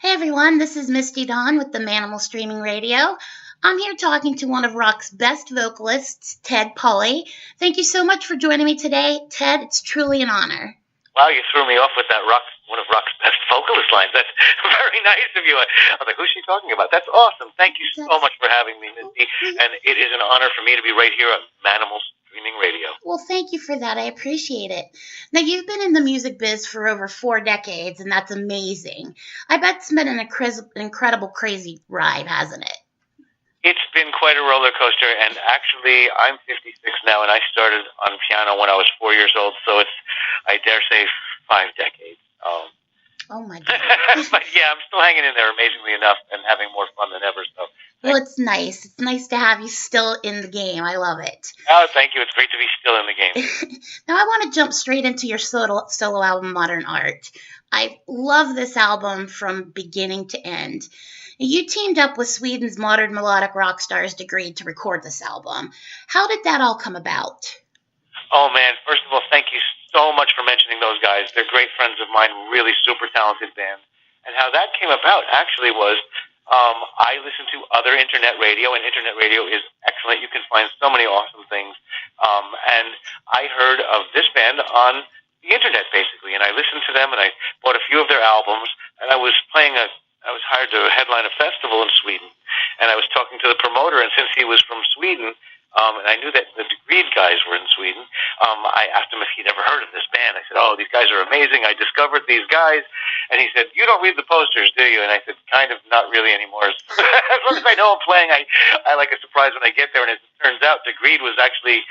Hey everyone, this is Misti-Dawn with the Manamal Streaming Radio. I'm here talking to one of rock's best vocalists, Ted Poley. Thank you so much for joining me today. Ted, it's truly an honor. Wow, you threw me off with that one of rock's best vocalist lines. That's very nice of you. I was like, who's she talking about? That's awesome. Thank you so much for having me, Misty. And it is an honor for me to be right here on Manamal Streaming Radio. Well, thank you for that. I appreciate it. Now, you've been in the music biz for over 4 decades, and that's amazing. I bet it's been an incredible, crazy ride, hasn't it? It's been quite a roller coaster, and actually, I'm 56 now, and I started on piano when I was 4 years old, so it's, I dare say, 5 decades. Oh, my God. But yeah, I'm still hanging in there, amazingly enough, and having more fun than ever. So. Well, it's nice. It's nice to have you still in the game. I love it. Oh, thank you. It's great to be still in the game. Now, I want to jump straight into your solo album, Modern Art. I love this album from beginning to end. You teamed up with Sweden's modern melodic rock stars Degreed to record this album. How did that all come about? Oh, man. First of all, thank you so much for mentioning those guys. They're great friends of mine, really super talented band. And how that came about actually was I listen to other internet radio, and internet radio is excellent. You can find so many awesome things. And I heard of this band on the internet, basically, and I listened to them, and I bought a few of their albums, and I was hired to headline a festival in Sweden, and I was talking to the promoter, and since he was from Sweden, and I knew that the Degreed guys were in Sweden, I asked him if he'd ever heard of this band. I said, oh, these guys are amazing. I discovered these guys. And he said, you don't read the posters, do you? And I said, kind of, not really anymore. As long as I know I'm playing, I like a surprise when I get there. And as it turns out, Degreed was actually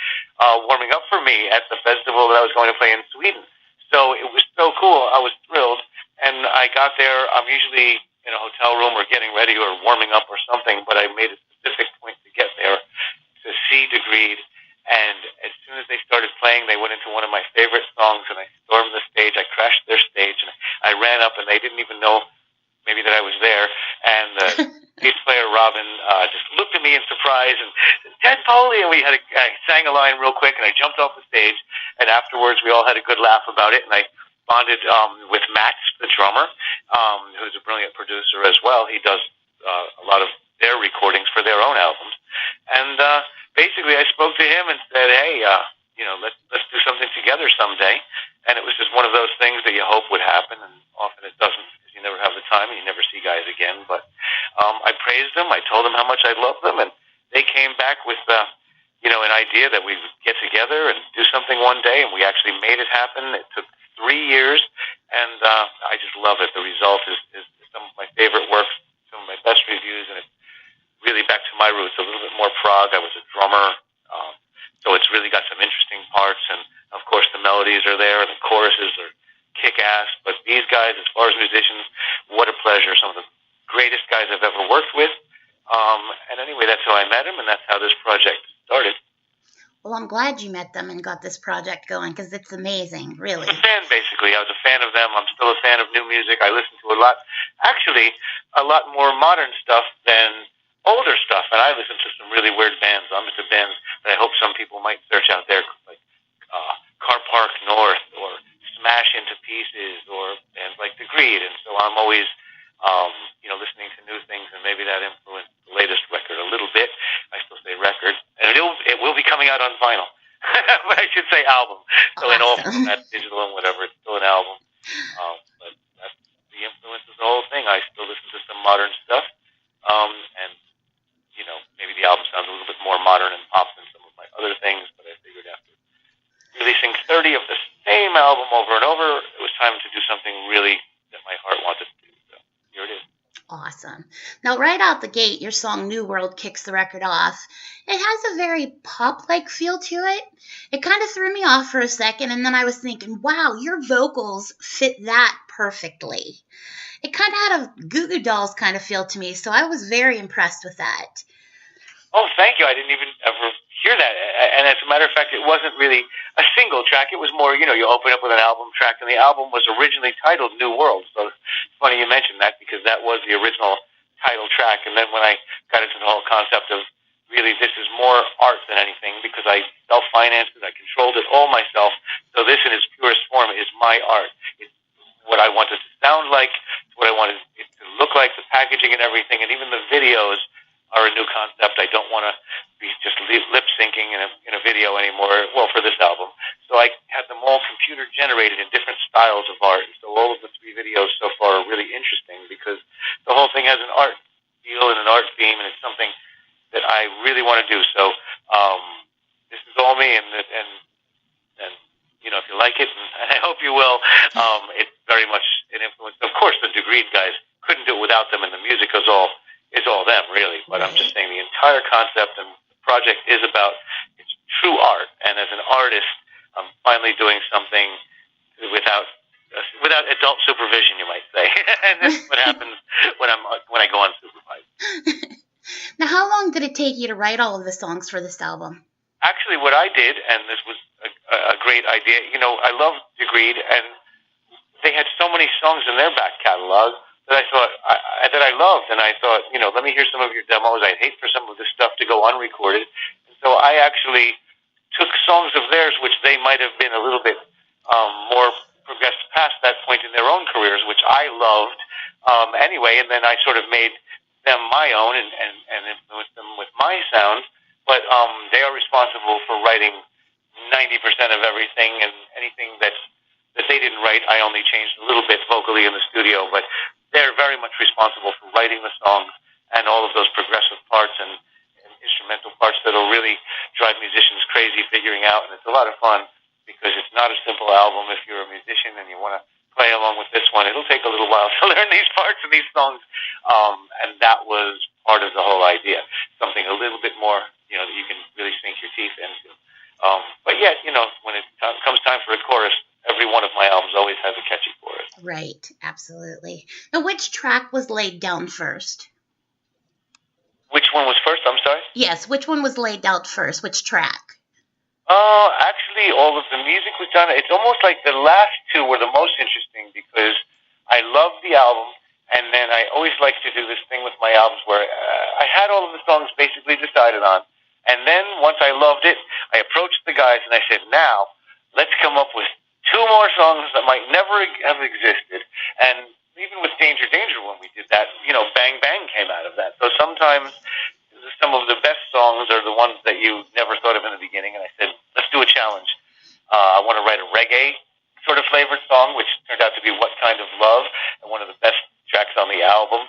warming up for me at the festival that I was going to play in Sweden. So it was so cool. I was thrilled. And I got there. I'm usually in a hotel room or getting ready or warming up or something, but I made a specific point to get there to see Degreed, and as soon as they started playing, they went into one of my favorite songs, and I stormed the stage. I crashed their stage, and I ran up, and they didn't even know maybe that I was there, and the bass player, Robin, just looked at me in surprise, and Ted Poley, and I sang a line real quick, and I jumped off the stage, and afterwards we all had a good laugh about it, and I bonded with Max, the drummer, who's a brilliant producer as well. He does a lot of their recordings for their own albums. And basically I spoke to him and said, hey, let's do something together someday. And it was just one of those things that you hope would happen, and often it doesn't because you never have the time and you never see guys again. But I praised them. I told them how much I loved them, and they came back with an idea that we would get together and do something one day, and we actually made it happen. It took 3 years, and I just love it. The result is some of my favorite work, some of my best reviews, and it's really back to my roots, a little bit more prog. I was a drummer, so it's really got some interesting parts, and of course the melodies are there, and the choruses are kick-ass, but these guys, as far as musicians, what a pleasure. Some of the greatest guys I've ever worked with, and anyway, that's how I met them, and that's how this project started. Well, I'm glad you met them and got this project going, because it's amazing, really. I was a fan, basically. I was a fan of them. I'm still a fan of new music. I listen to a lot more modern stuff than older stuff, and I listen to some really weird bands. I'm into bands that I hope some people might search out there, like Car Park North or Smash Into Pieces or bands like Degreed, and so I'm always listening to new things, and maybe that influenced the latest record a little bit. I still say record, and it will be coming out on vinyl, but I should say album. So in all formats, digital and whatever, it's still an album. But that's the influence of the whole thing. I still listen to some modern stuff, and maybe the album sounds a little bit more modern and pop than some of my other things, but I figured after releasing 30 of the same album over and over, it was time to do something really that my heart wanted to do. So here it is. Awesome. Now, right out the gate, your song New World kicks the record off. It has a very pop-like feel to it. It kind of threw me off for a second, and then I was thinking, wow, your vocals fit that perfectly. It kind of had a Goo Goo Dolls kind of feel to me, so I was very impressed with that. Oh, thank you. I didn't even ever hear that. And as a matter of fact, it wasn't really a single track. It was more, you open up with an album track, and the album was originally titled New World. So it's funny you mentioned that, because that was the original title track. And then when I got into the whole concept of really this is more art than anything, because I self-financed it, I controlled it all myself. So this in its purest form is my art. It's what I want it to sound like, it's what I wanted it to look packaging and everything, and even the videos are a new concept. I don't want to be just lip syncing in a video anymore. Well, for this album, so I had them all computer generated in different styles of art. So all of the 3 videos so far are really interesting because the whole thing has an art feel and an art theme, and it's something that I really want to do. So this is all me, and you know, if you like it, and I hope you will, it's very much an influence. Of course, the Degreed guys couldn't do it without them, and the music is all them, really. But I'm just saying the entire concept and the project is about it's true art, and as an artist, I'm finally doing something without adult supervision, you might say. And this is what happens when I go unsupervised. Now, how long did it take you to write all of the songs for this album? Actually, what I did, and this was a great idea, you know, I love Degreed, and they had so many songs in their back catalog that I thought that I loved, and I thought, you know, let me hear some of your demos. I'd hate for some of this stuff to go unrecorded, and so I actually took songs of theirs, which they might have been a little bit more progressed past that point in their own careers, which I loved anyway, and then I sort of made them my own and influenced them with my sound. But they are responsible for writing 90% of everything, and anything that they didn't write, I only changed a little bit vocally in the studio. But they're very much responsible for writing the songs and all of those progressive parts and instrumental parts that'll really drive musicians crazy figuring out. And it's a lot of fun because it's not a simple album. If you're a musician and you want to play along with this one, it'll take a little while to learn these parts and these songs. And that was part of the whole idea. Something a little bit more, you know, that you can really sink your teeth into. But yet, you know, when it comes time for a chorus, every one of my albums always has a catchy chorus. Right, absolutely. Now, which track was laid down first? Which one was first? I'm sorry? Yes, which one was laid out first? Which track? Actually, all of the music was done. It's almost like the last 2 were the most interesting because I love the album, and then I always like to do this thing with my albums where I had all of the songs basically decided on, and then once I loved it, I approached the guys and I said, now, let's come up with 2 more songs that might never have existed. And even with Danger, Danger, when we did that, you know, Bang Bang came out of that. So sometimes some of the best songs are the ones that you never thought of in the beginning. And I said, let's do a challenge. I want to write a reggae sort of flavored song, which turned out to be What Kind of Love, and one of the best tracks on the album.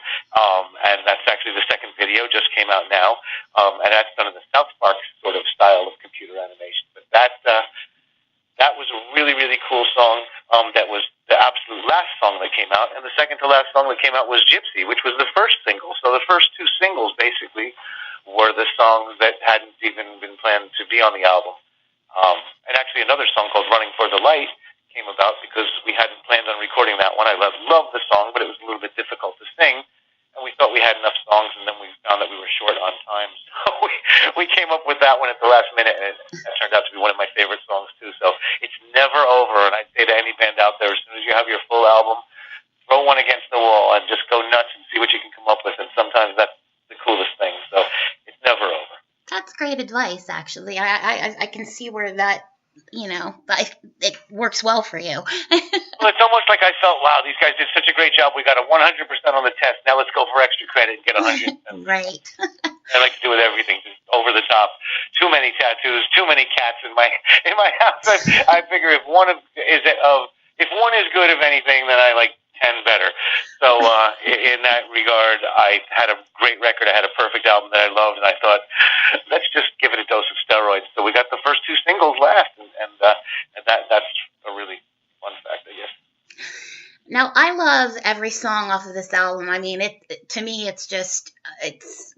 And that's actually the second video, just came out now. And that's done in the South Park sort of style of computer animation. But that was a really, really cool song. That was the absolute last song that came out. And the second to last song that came out was Gypsy, which was the first single. So the first 2 singles basically were the songs that hadn't even been planned to be on the album. And actually another song called Running for the Light came about because we hadn't planned on recording that one. I loved the song, but it was a little bit difficult to sing. And we thought we had enough songs, and then we found that we were short on time. So we came up with that one at the last minute, and it turned out to be one of my favorite songs, too. So it's never over, and I'd say to any band out there, as soon as you have your full album, throw one against the wall and just go nuts and see what you can come up with. And sometimes that's the coolest thing. So it's never over. That's great advice, actually. I can see where that, you know, it works well for you. Well, it's almost like I felt, wow, these guys did such a great job. We got a 100% on the test. Now let's go for extra credit and get 100%. Right. I like to do with everything, just over the top. Too many tattoos, too many cats in my house. I figure if one is good of anything, then I like 10 better. So in that regard, I had a great record. I had a perfect album that I loved, and I thought, let's just give it a dose of steroids. So we got the first 2 singles last, and that's a really fun fact, I guess. Now, I love every song off of this album. I mean, to me, it's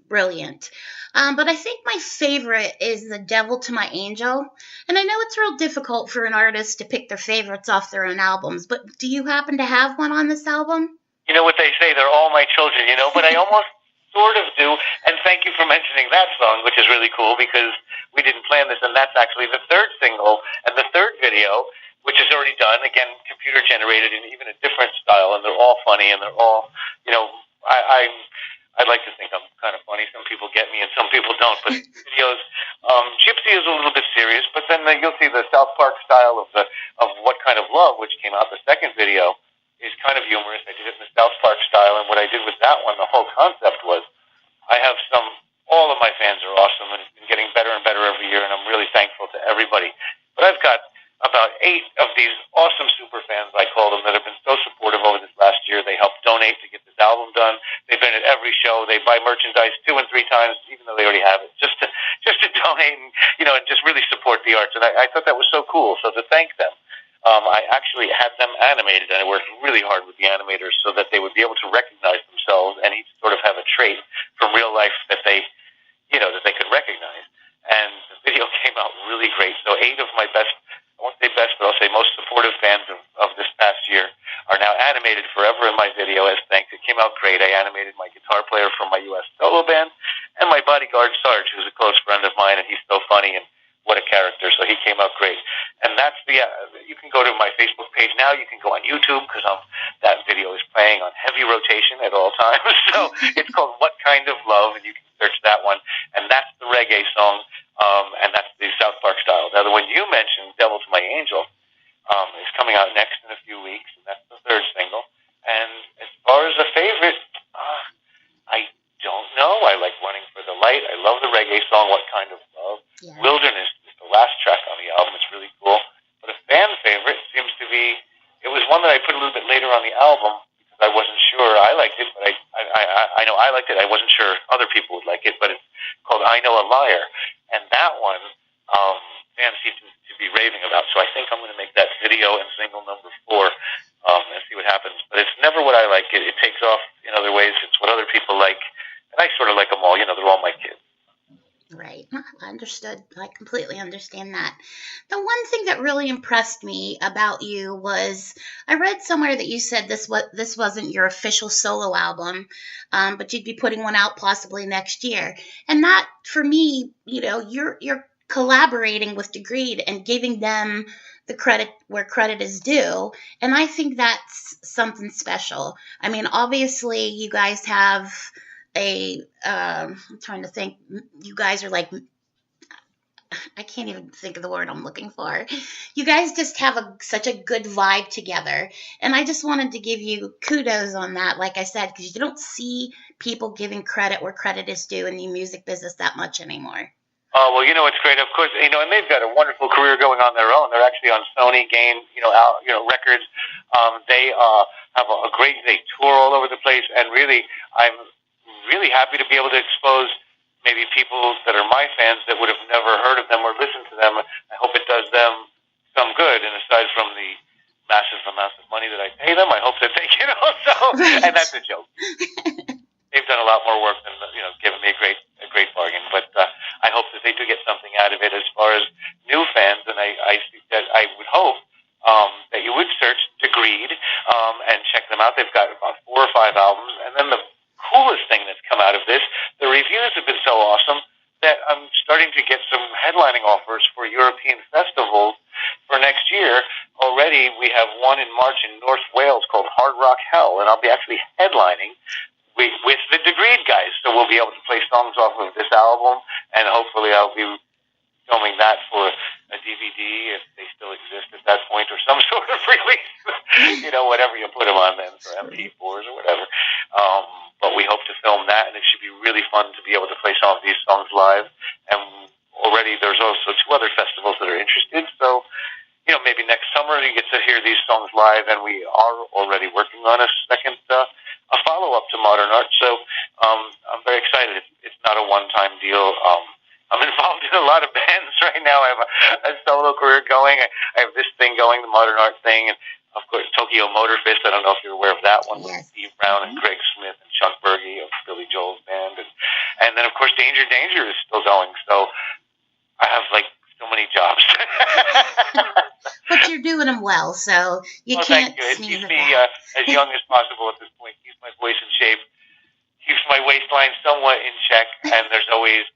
brilliant. But I think my favorite is The Devil to My Angel. And I know it's real difficult for an artist to pick their favorites off their own albums, but do you happen to have one on this album? You know what they say, they're all my children, you know, but I almost sort of do. And thank you for mentioning that song, which is really cool because we didn't plan this, and that's actually the 3rd single and the 3rd video, which is already done, again, computer generated in even a different style, and they're all funny, and they're all, you know, I'd like to think I'm kind of funny. Some people get me and some people don't, but videos, Gypsy is a little bit serious, but then you'll see the South Park style of What Kind of Love, which came out, the second video, is kind of humorous. I did it in the South Park style, and what I did with that one, the whole concept was, I have all of my fans are awesome, and it's been getting better and better every year, and I'm really thankful to everybody. But I've got about 8 of these awesome super fans, I call them, that have been so supportive over this last year. They helped donate to get this album done. They've been at every show. They buy merchandise 2 and 3 times, even though they already have it, just to donate and, and just really support the arts. And I thought that was so cool. So to thank them, I actually had them animated, and I worked really hard with the animators so that they would be able to recognize themselves and each sort of have a trait from real life that they could recognize. And the video came out really great. So 8 of my best, I won't say best, but I'll say most supportive fans of this past year are now animated forever in my video as thanks. It came out great. I animated my guitar player from my U.S. solo band and my bodyguard, Sarge, who's a close friend of mine, and he's so funny and what a character. So he came out great. And that's you can go to my Facebook page now. You can go on YouTube because that video is playing on heavy rotation at all times. So it's called What Kind of Love, and you can search that one. And that's the reggae song, and that's the South Park style. Now, the one you mentioned, Devil to My Angel, is coming out next in a few weeks, and that's the 3rd single. And as far as a favorite, I don't know. I like Running for the Light. I love the reggae song, What Kind of Love. Yeah. Wilderness is the last track on the album. It's really cool. But a fan favorite seems to be, it was one that I put a little bit later on the album because I wasn't sure. I liked it, but I know I liked it. I wasn't sure other people would like it, but it's called I Know a Liar. And that one, fans seem to be raving about. So I think I'm going to make that video and single number 4 and see what happens. But it's never what I like. It takes off in other ways. It's what other people like. And I sort of like them all. They're all my kids. Right. Understood. I completely understand that. The one thing that really impressed me about you was I read somewhere that you said this wasn't your official solo album, but you'd be putting one out possibly next year. And that, for me, you're collaborating with Degreed and giving them the credit where credit is due. And I think that's something special. I mean, obviously, you guys have I'm trying to think, you guys are like, I can't even think of the word I'm looking for. You guys just have such a good vibe together. And I just wanted to give you kudos on that, like I said, because you don't see people giving credit where credit is due in the music business that much anymore. Oh, well, it's great. Of course, and they've got a wonderful career going on their own. They're actually on Sony, Gain, records. They have a great, they tour all over the place, and really, I'm really happy to be able to expose maybe people that are my fans that would have never heard of them or listened to them. I hope it does them some good. And aside from the massive amounts of money that I pay them, I hope that they can also, right. And that's a joke. They've done a lot more work than, giving me a great bargain. But I hope that they do get something out of it as far as new fans. And I think that I would hope that you would search Degreed and check them out. They've got about 4 or 5 albums. And then the coolest thing that's come out of this, the reviews have been so awesome that I'm starting to get some headlining offers for European festivals for next year. Already we have one in March in North Wales called Hard Rock Hell, and I'll be actually headlining with the Degreed guys. So we'll be able to play songs off of this album, and hopefully I'll be filming that for a DVD if they still exist at that point, or some sort of release, whatever you put them on then, for MP4s or whatever. But we hope to film that, and it should be really fun to be able to play some of these songs live. And already there's also 2 other festivals that are interested, so maybe next summer you get to hear these songs live, and we are already working on a second, a follow-up to Modern Art. So I'm very excited. It's not a one-time deal. I'm involved in a lot of bands right now. I have a solo career going. I have this thing going, the Modern Art thing, and of course Tokyo Motor Fist. I don't know if you're aware of that one, with Steve Brown and Greg Smith and Chuck Berge of Billy Joel's band, and then of course Danger is still going. So I have so many jobs. But you're doing them well, so you can't. Thank you. It keeps me as young as possible at this point. Keeps my voice in shape. Keeps my waistline somewhat in check, and there's always.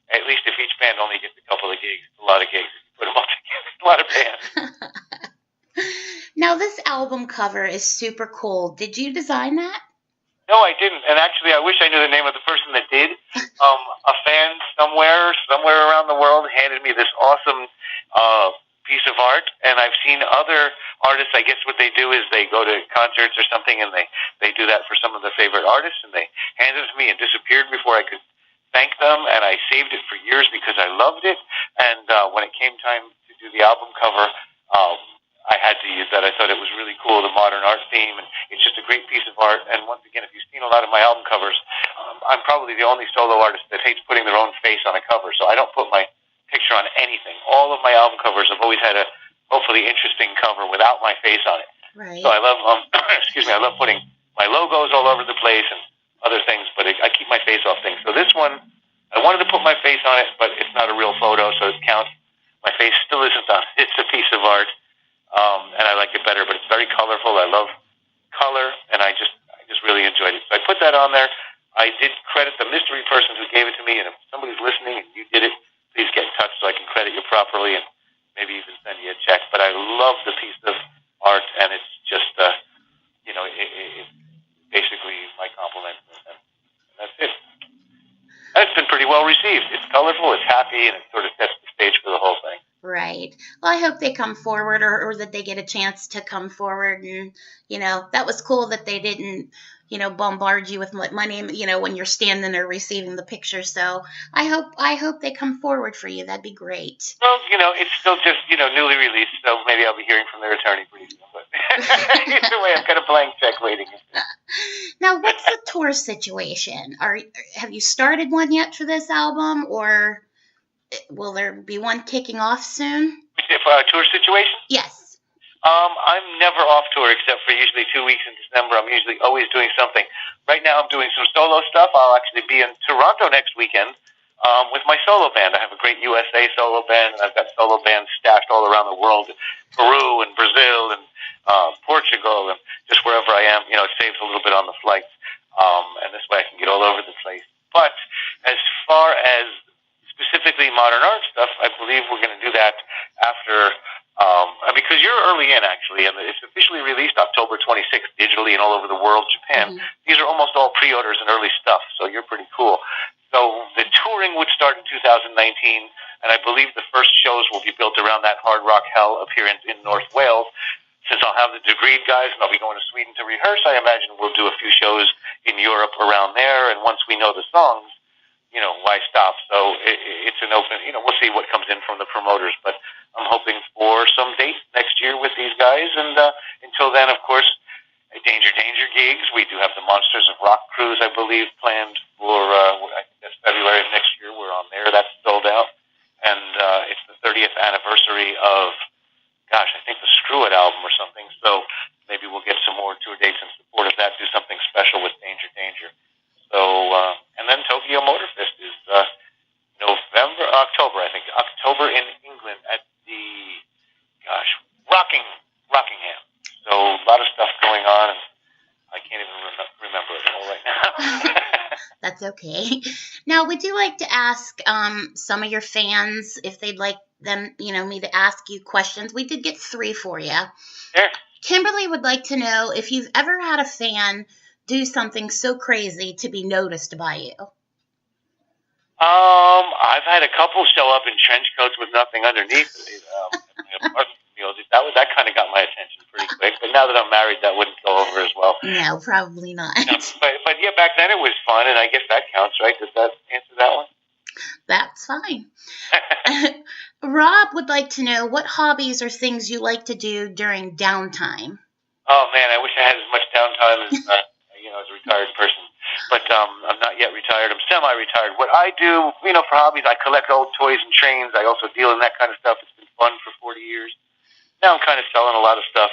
At least if each band only gets a couple of gigs, it's a lot of gigs. If you put them all together, it's a lot of bands. Now, this album cover is super cool. Did you design that? No, I didn't. And actually, I wish I knew the name of the person that did. A fan somewhere around the world handed me this awesome piece of art. And I've seen other artists, I guess what they do is they go to concerts or something and they do that for some of their favorite artists, and they hand it to me and disappeared before I could thank them. And I saved it for years because I loved it. And when it came time to do the album cover, I had to use that. I thought it was really cool, the modern art theme, and it's just a great piece of art. And once again, if you've seen a lot of my album covers, I'm probably the only solo artist that hates putting their own face on a cover, so I don't put my picture on anything. All of my album covers have always had a hopefully interesting cover without my face on it. Right. So I love, I love putting my logos all over the place and other things, but I keep my face off things. So this one, I wanted to put my face on it, but it's not a real photo, so it counts. My face still isn't on it. It's a piece of art. And I like it better, but it's very colorful. I love color, and I just really enjoyed it. So I put that on there. I did credit the mystery person who gave it to me, and if somebody's listening and you did it, please get in touch so I can credit you properly and maybe even send you a check. But I love the piece of art, and it's just, it's basically my compliment, and that's it. And it's been pretty well received. It's colorful, it's happy, and it sort of sets the stage for the whole thing. Right. Well, I hope they come forward or that they get a chance to come forward. And, that was cool that they didn't, bombard you with my name, when you're standing there receiving the picture. So I hope they come forward for you. That'd be great. Well, it's still just, newly released, so maybe I'll be hearing from their attorney pretty soon. But either way, I've got a blank check waiting. Now, what's the tour situation? Have you started one yet for this album, or will there be one kicking off soon? For our tour situation? Yes. I'm never off tour except for usually 2 weeks in December. I'm usually always doing something. Right now I'm doing some solo stuff. I'll actually be in Toronto next weekend with my solo band. I have a great USA solo band, and I've got solo bands stashed all around the world, Peru and Brazil and Portugal and just wherever I am. It saves a little bit on the flights, and this way I can get all over the place. But as far as specifically modern art stuff, I believe we're going to do that after, because you're early in, actually, and it's officially released October 26th digitally and all over the world, Japan. Mm-hmm. These are almost all pre-orders and early stuff, so you're pretty cool. So the touring would start in 2019, and I believe the first shows will be built around that Hard Rock Hell appearance in North Wales. Since I'll have the Degreed guys and I'll be going to Sweden to rehearse, I imagine we'll do a few shows in Europe around there, and once we know the songs, why stop? So it's an open, we'll see what comes in from the promoters, but I'm hoping for some dates next year with these guys, and until then, of course, Danger gigs. We do have the Monsters of Rock cruise, I believe, planned for, I think that's February of next year. We're on there. That's sold out, and it's the 30th anniversary of, I think the Screw It album or something, so maybe we'll get some more tour dates in support of that, do something special with Danger. So, and then Tokyo Motor Fest is October, I think. October in England at the, Rockingham. So a lot of stuff going on, and I can't even remember it all right now. That's okay. Now, would you like to ask some of your fans if they'd like them, me to ask you questions? We did get 3 for you. Sure. Kimberly would like to know if you've ever had a fan do something so crazy to be noticed by you. I've had a couple show up in trench coats with nothing underneath. That kind of got my attention pretty quick. But now that I'm married, that wouldn't go over as well. No, probably not. No, but yeah, back then it was fun, and I guess that counts, right? Does that answer that one? That's fine. Rob would like to know what hobbies or things you like to do during downtime. Oh man, I wish I had as much downtime as as a retired person. But I'm not yet retired. I'm semi-retired. What I do, for hobbies, I collect old toys and trains. I also deal in that kind of stuff. It's been fun for 40 years. Now I'm kind of selling a lot of stuff,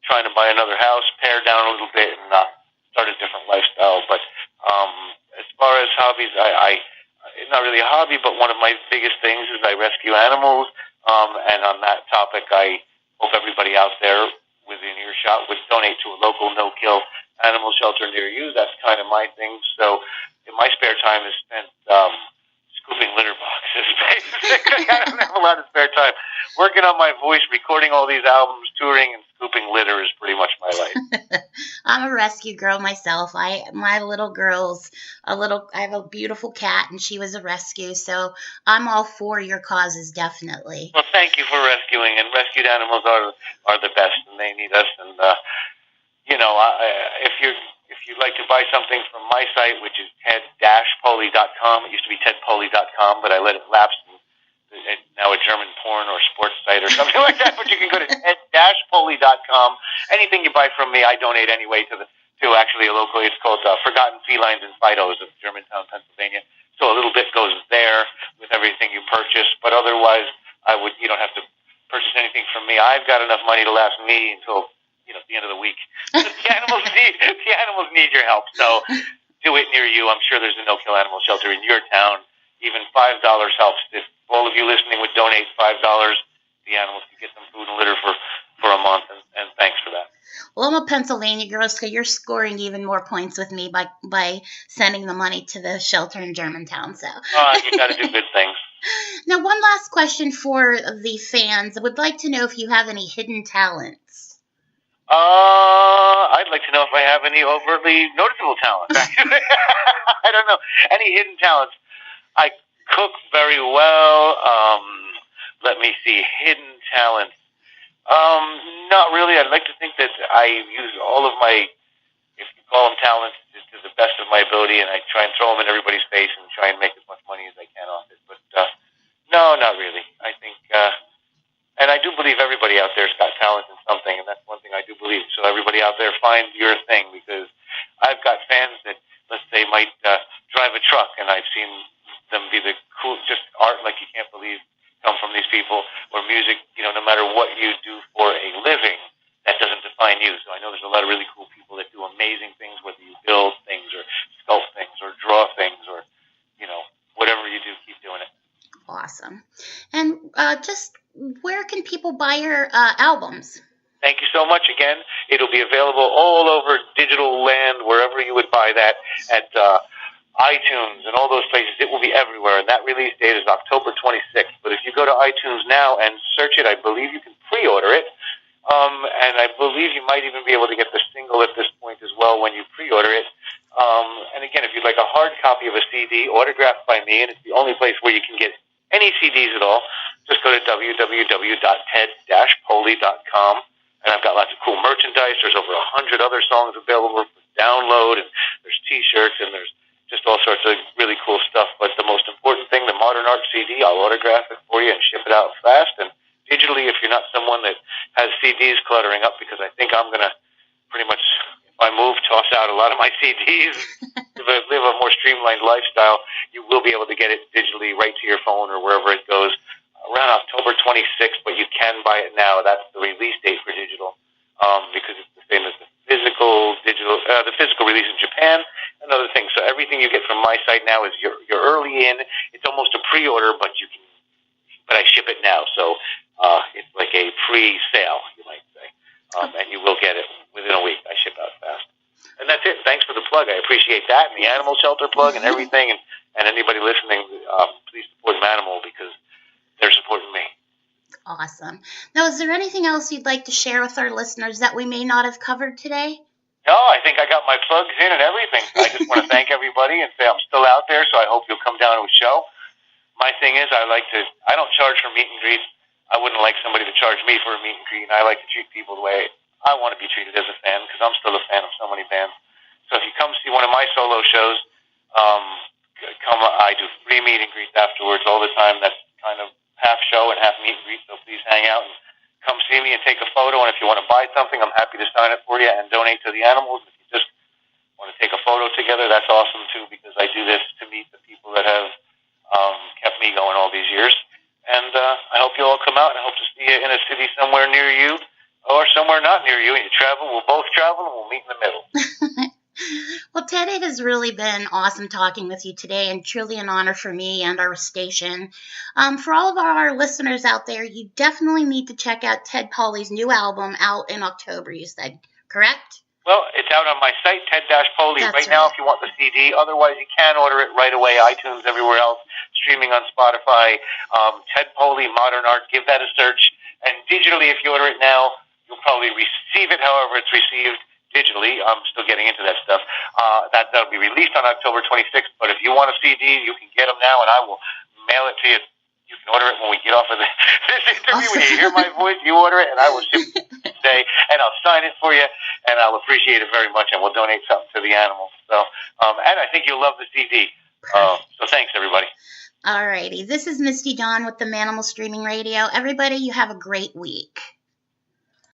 trying to buy another house, pare down a little bit, and start a different lifestyle. But as far as hobbies, I it's not really a hobby, but one of my biggest things is I rescue animals. And on that topic, I hope everybody out there within earshot would donate to a local no-kill animal shelter near you. That's kind of my thing. So in my spare time is spent scooping litter boxes, basically. I don't have a lot of spare time. Working on my voice, recording all these albums, touring, and pooping litter is pretty much my life. I'm a rescue girl myself. My little girl's I have a beautiful cat, and she was a rescue, so I'm all for your causes, definitely. Well, thank you for rescuing, and rescued animals are the best, and they need us. And if you'd like to buy something from my site, which is ted-poley.com, it used to be tedpoliey.com, but I let it lapse. And now a German porn or sports site or something like that. But you can go to ted-poley.com. Anything you buy from me, I donate anyway to actually a local. It's called Forgotten Felines and Fidos of Germantown, Pennsylvania. So a little bit goes there with everything you purchase, but otherwise, you don't have to purchase anything from me. I've got enough money to last me until the end of the week. The animals need your help. So do it near you. I'm sure there's a no-kill animal shelter in your town. Even $5 helps. If all of you listening would donate $5, the animals can get some food and litter for a month, and thanks for that. Well, I'm a Pennsylvania girl, so you're scoring even more points with me by sending the money to the shelter in Germantown. So you got to do good things. Now, one last question for the fans. I would like to know if you have any hidden talents. I'd like to know if I have any overtly noticeable talents. I don't know. Any hidden talents? I cook very well. Let me see. Hidden talents. Not really. I'd like to think that I use all of my, if you call them talents, to the best of my ability, and I try and throw them in everybody's face and try and make as much money as I can off it. But no, not really. I think, and I do believe everybody out there's got talent in something, and that's one thing I do believe. So everybody out there, find your thing, because I've got fans that, let's say, might drive a truck, and I've seen them be the cool, just art like you can't believe come from these people, or music, no matter what you do for a living, that doesn't define you. So I know there's a lot of really cool people that do amazing things, whether you build things or sculpt things or draw things or, whatever you do, keep doing it. Awesome. And just where can people buy your albums? Thank you so much again. It'll be available all over digital land, wherever you would buy that, at iTunes and all those places. It will be everywhere, and that release date is October 26th. But if you go to iTunes now and search it, I believe you can pre-order it, and I believe you might even be able to get the single at this point as well when you pre-order it. And again, if you'd like a hard copy of a CD autographed by me, and it's the only place where you can get any CDs at all, just go to www.ted-poley.com, and I've got lots of cool merchandise. There's over 100 other songs available for download, and there's T-shirts, and there's just all sorts of really cool stuff. But the most important thing, the Modern Art CD, I'll autograph it for you and ship it out fast. And digitally, if you're not someone that has CDs cluttering up, because I think I'm going to pretty much, if I move, toss out a lot of my CDs. If I live a more streamlined lifestyle, you will be able to get it digitally right to your phone or wherever it goes around October 26th, but you can buy it now. That's the release date for digital, because it's the same as the physical release in Japan and other things. So everything you get from my site now is you're early in. It's almost a pre-order, but I ship it now. So it's like a pre-sale, you might say, and you will get it within a week. I ship out fast. And that's it. Thanks for the plug. I appreciate that, and the animal shelter plug and everything. And anybody listening, please support Manamal, because they're supporting me. Awesome. Now, is there anything else you'd like to share with our listeners that we may not have covered today? No, I think I got my plugs in and everything. I just want to thank everybody and say I'm still out there, so I hope you'll come down to a show. My thing is, I don't charge for meet and greets. I wouldn't like somebody to charge me for a meet and greet, and I like to treat people the way I want to be treated as a fan, because I'm still a fan of so many bands. So if you come see one of my solo shows, I do free meet and greets afterwards all the time. That's kind of half show and half meet and greet, so please hang out and come see me and take a photo. And if you want to buy something, I'm happy to sign it for you and donate to the animals. If you just want to take a photo together, that's awesome too, because I do this to meet the people that have kept me going all these years. And I hope you all come out, and I hope to see you in a city somewhere near you or somewhere not near you. And you travel, we'll both travel, and we'll meet in the middle. Well, Ted, it has really been awesome talking with you today, and truly an honor for me and our station. For all of our listeners out there, you definitely need to check out Ted Poley's new album out in October, you said, correct? Well, it's out on my site, Ted-Poley, right now if you want the CD. Otherwise, you can order it right away, iTunes, everywhere else, streaming on Spotify. Ted Poley, Modern Art, give that a search. And digitally, if you order it now, you You'll probably receive it however it's received digitally. I'm still getting into that stuff. That'll be released on October 26th. But if you want a CD, you can get them now, and I will mail it to you. You can order it when we get off of this interview. When you hear my voice, you order it, and I will ship it today, and I'll sign it for you, and I'll appreciate it very much, and we'll donate something to the animals. So, and I think you'll love the CD. So thanks, everybody. Alrighty, this is Misti-Dawn with the Manamal Streaming Radio. Everybody, you have a great week.